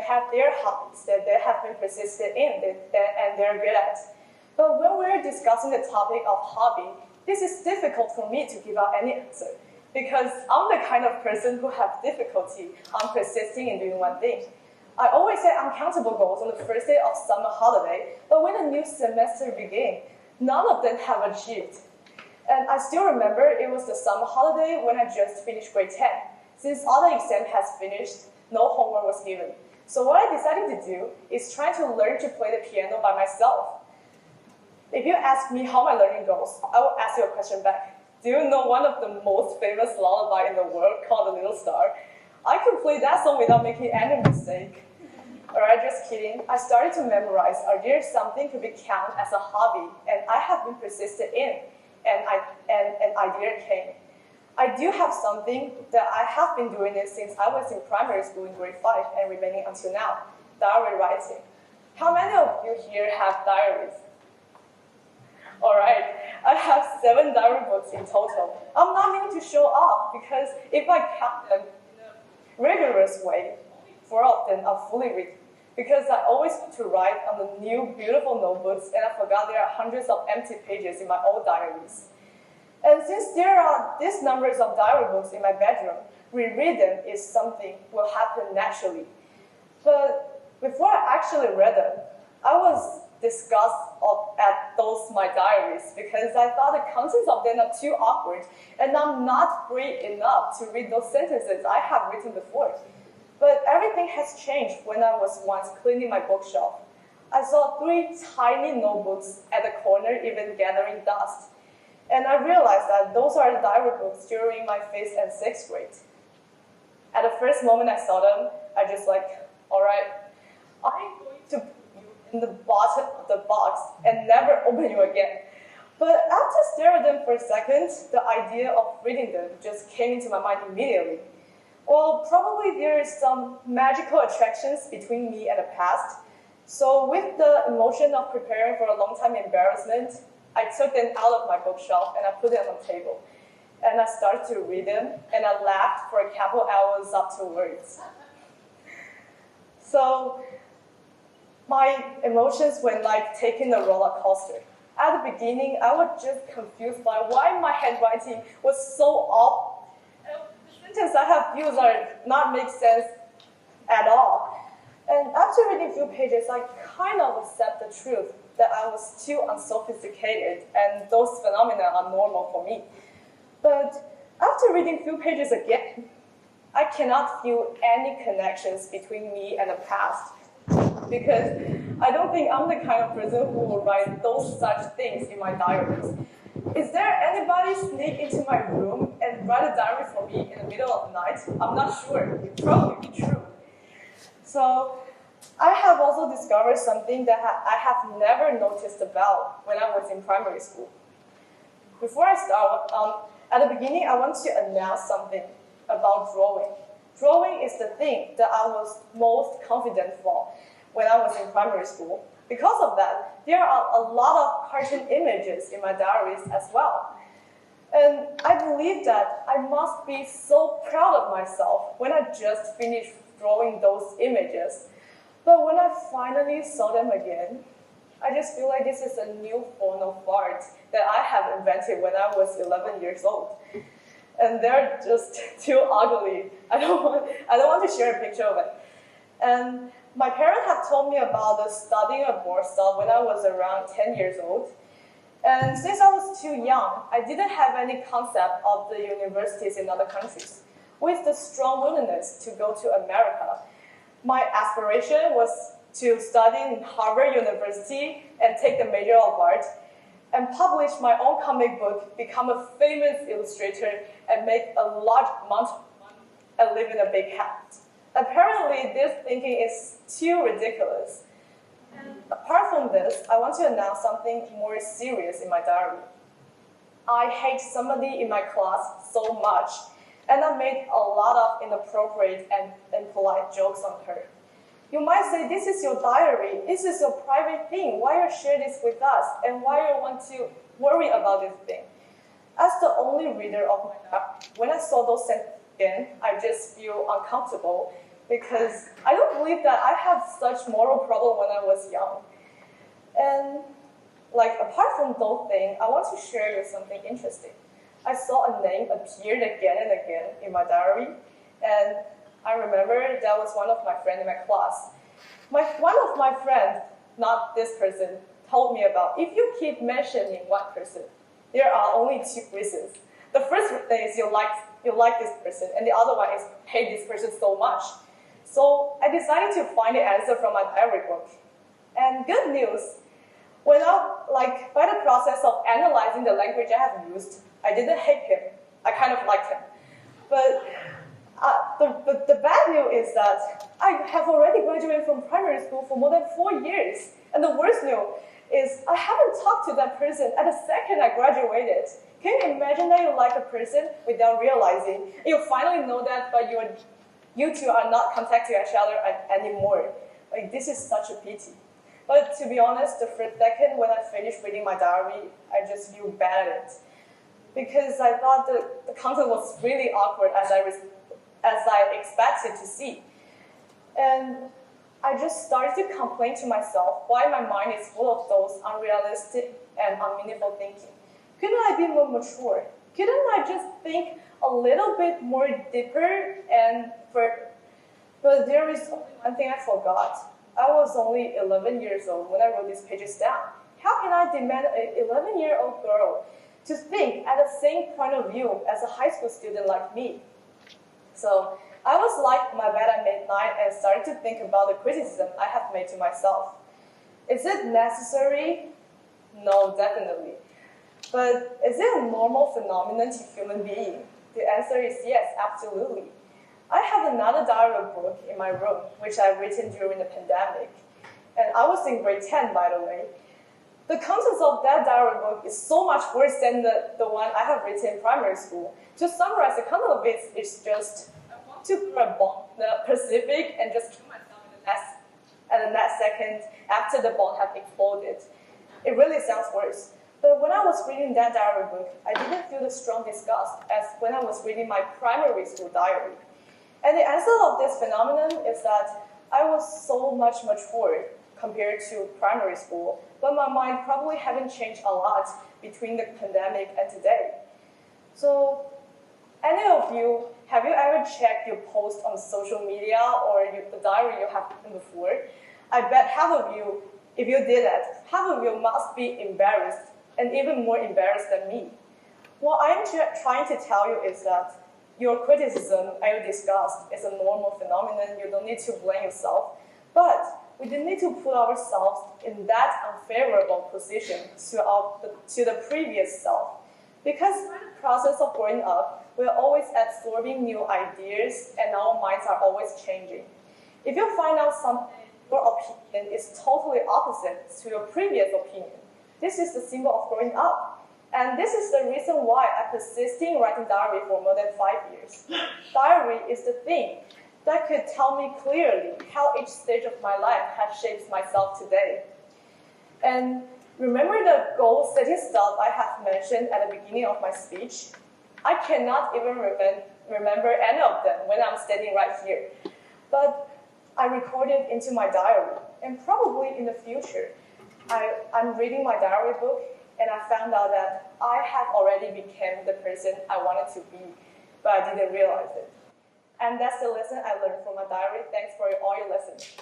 have their hobbies that they have been persistent in and they're good at. But when we're discussing the topic of hobby, this is difficult for me to give out any answer because I'm the kind of person who have difficulty on persisting in doing one thing. I always set uncountable goals on the first day of summer holiday, but when the new semester began, none of them have achieved. And I still remember it was the summer holiday when I just finished grade 10. Since all the exam has finished, no homework was given. So what I decided to do is try to learn to play the piano by myself. If you ask me how my learning goes, I will ask you a question back. Do you know one of the most famous lullaby in the world called The Little Star? I could play that song without making any mistake. Alright, just kidding. I started to memorize idea something to be counted as a hobby, and I have been persistent in, and an idea came. I do have something that I have been doing it since I was in primary school in grade 5 and remaining until now, diary writing. How many of you here have diaries? Alright, I have 7 diary books in total. I'm not meaning to show off because if I count them in a rigorous way, 4 of them are fully written. Because I always want to write on the new beautiful notebooks and I forgot there are hundreds of empty pages in my old diaries. And since there are these numbers of diary books in my bedroom, reread them is something will happen naturally. But before I actually read them, I was disgusted at those my diaries because I thought the contents of them are too awkward and I'm not brave enough to read those sentences I have written before. But everything has changed when I was once cleaning my bookshelf. I saw 3 tiny notebooks at the corner even gathering dust. And I realized that those are the diary books during my 5th and 6th grade. At the first moment I saw them, I just like, alright, I'm going to put you in the bottom of the box and never open you again. But after staring at them for a second, the idea of reading them just came into my mind immediately. Well, probably there is some magical attractions between me and the past. So with the emotion of preparing for a long-time embarrassment, I took them out of my bookshelf and I put them on the table. And I started to read them, and I laughed for a couple hours afterwards. So my emotions went like taking a roller coaster. At the beginning, I was just confused by why my handwriting was so off. The sentences I have used are not make sense at all. And after reading a few pages, I kind of accept the truth that I was too unsophisticated and those phenomena are normal for me. But after reading a few pages again, I cannot feel any connections between me and the past because I don't think I'm the kind of person who will write those such things in my diaries. Is there anybody sneak into my room and write a diary for me in the middle of the night? I'm not sure. It probably be true. So I have also discovered something that I have never noticed about when I was in primary school. Before I start, at the beginning, I want to announce something about drawing. Drawing is the thing that I was most confident for when I was in primary school. Because of that, there are a lot of cartoon images in my diaries as well. And I believe that I must be so proud of myself when I just finished drawing those images. But when I finally saw them again, I just feel like this is a new form of art that I have invented when I was 11 years old. And they're just too ugly. I don't want to share a picture of it. And my parents have told me about the studying abroad stuff when I was around 10 years old. And since I was too young, I didn't have any concept of the universities in other countries. With the strong willingness to go to America, my aspiration was to study in Harvard University and take the major of art, and publish my own comic book, become a famous illustrator, and make a large amount of money and live in a big house. Apparently, this thinking is too ridiculous. And apart from this, I want to announce something more serious in my diary. I hate somebody in my class so much, and I made a lot of inappropriate and impolite jokes on her. You might say, this is your diary, this is your private thing, why you share this with us, and why you want to worry about this thing? As the only reader of my diary, when I saw those sentences again, I just feel uncomfortable because I don't believe that I have such moral problem when I was young. And like apart from those things, I want to share you something interesting. I saw a name appeared again and again in my diary, and I remember that was one of my friends in my class. One of my friends, not this person, told me about if you keep mentioning one person, there are only two reasons. The first thing is you like this person, and the other one is hate this person so much. So I decided to find the answer from my diary book. And good news, by the process of analyzing the language I have used, I didn't hate him. I kind of liked him. But the bad news is that I have already graduated from primary school for more than 4 years. And the worst news is I haven't talked to that person at the second I graduated. Can you imagine that you like a person without realizing? You finally know that, but you two are not contacting each other anymore. Like, this is such a pity. But to be honest, the first second when I finished reading my diary, I just feel bad at it. Because I thought the content was really awkward as I expected to see. And I just started to complain to myself why my mind is full of those unrealistic and unmeaningful thinking. Couldn't I be more mature? Couldn't I just think a little bit more deeper and further? But there is only one thing I forgot. I was only 11 years old when I wrote these pages down. How can I demand an 11-year-old girl to think at the same point of view as a high school student like me? So I was like my bed at midnight and started to think about the criticism I have made to myself. Is it necessary? No, definitely. But is it a normal phenomenon to human being? The answer is yes, absolutely. I have another diary book in my room, which I've written during the pandemic. And I was in grade 10, by the way. The contents of that diary book is so much worse than the one I have written in primary school. To summarize, the content of it is just, I want to throw a bomb in the Pacific and just kill myself at the next second after the bomb had exploded. It really sounds worse. But when I was reading that diary book, I didn't feel the strong disgust as when I was reading my primary school diary. And the answer of this phenomenon is that I was so much mature compared to primary school, but my mind probably haven't changed a lot between the pandemic and today. So, any of you, have you ever checked your post on social media or the diary you have written before? I bet half of you, if you did that, half of you must be embarrassed, and even more embarrassed than me. What I'm trying to tell you is that your criticism and your disgust is a normal phenomenon. You don't need to blame yourself. But we do need to put ourselves in that unfavorable position to the previous self. Because in the process of growing up, we're always absorbing new ideas and our minds are always changing. If you find out something, your opinion is totally opposite to your previous opinion, this is the symbol of growing up. And this is the reason why I persist in writing diary for more than 5 years. Diary is the thing that could tell me clearly how each stage of my life has shaped myself today. And remember the goal-setting stuff I have mentioned at the beginning of my speech? I cannot even remember any of them when I'm standing right here. But I recorded into my diary, and probably in the future, I'm reading my diary book, and I found out that I have already become the person I wanted to be, but I didn't realize it. And that's the lesson I learned from my diary. Thanks for all your lessons.